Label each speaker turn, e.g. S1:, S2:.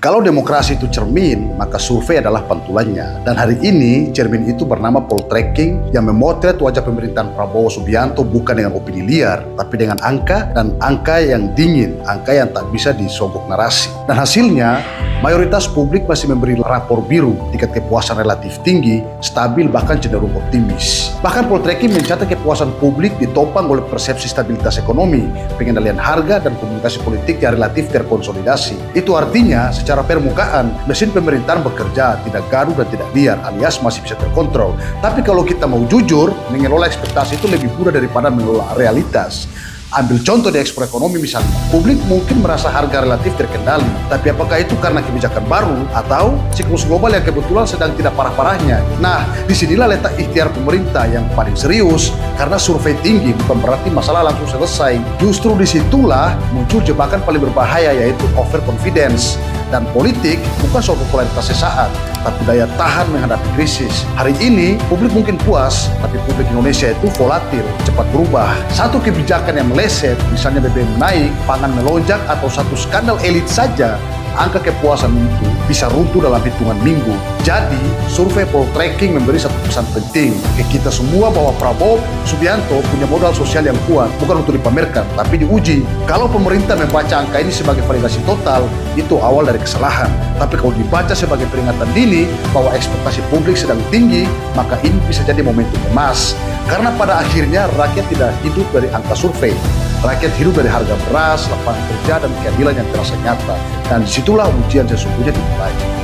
S1: Kalau demokrasi itu cermin, maka survei adalah pantulannya. Dan hari ini, cermin itu bernama Poltreking yang memotret wajah pemerintahan Prabowo Subianto bukan dengan opini liar, tapi dengan angka dan angka yang dingin, angka yang tak bisa disogok narasi. Dan hasilnya, mayoritas publik masih memberi rapor biru, tingkat kepuasan relatif tinggi, stabil bahkan cenderung optimis. Bahkan Poltreking mencatat kepuasan publik ditopang oleh persepsi stabilitas ekonomi, pengendalian harga dan komunikasi politik yang relatif terkonsolidasi. Itu artinya secara permukaan mesin pemerintahan bekerja tidak gaduh dan tidak liar, alias masih bisa terkontrol. Tapi kalau kita mau jujur, mengelola ekspektasi itu lebih mudah daripada mengelola realitas. Ambil contoh di ekspor ekonomi misalnya, publik mungkin merasa harga relatif terkendali, tapi apakah itu karena kebijakan baru atau siklus global yang kebetulan sedang tidak parah-parahnya? Nah, disinilah letak ikhtiar pemerintah yang paling serius, karena survei tinggi bukan berarti masalah langsung selesai. Justru disitulah muncul jebakan paling berbahaya, yaitu overconfidence. Dan politik bukan soal popularitas sesaat, tapi daya tahan menghadapi krisis. Hari ini, publik mungkin puas, tapi publik Indonesia itu volatil, cepat berubah. Satu kebijakan yang meleset, misalnya BBM naik, pangan melonjak, atau satu skandal elit saja, angka kepuasan itu bisa runtuh dalam hitungan minggu. Jadi, survei Poltreking memberi satu pesan penting ke kita semua bahwa Prabowo Subianto punya modal sosial yang kuat, bukan untuk dipamerkan, tapi diuji. Kalau pemerintah membaca angka ini sebagai validasi total, itu awal dari kesalahan. Tapi kalau dibaca sebagai peringatan dini bahwa ekspektasi publik sedang tinggi, maka ini bisa jadi momentum emas. Karena pada akhirnya rakyat tidak hidup dari angka survei. Rakyat hidup dari harga beras, lapangan kerja, dan keadilan yang terasa nyata. Dan disitulah ujian sesungguhnya dimulai.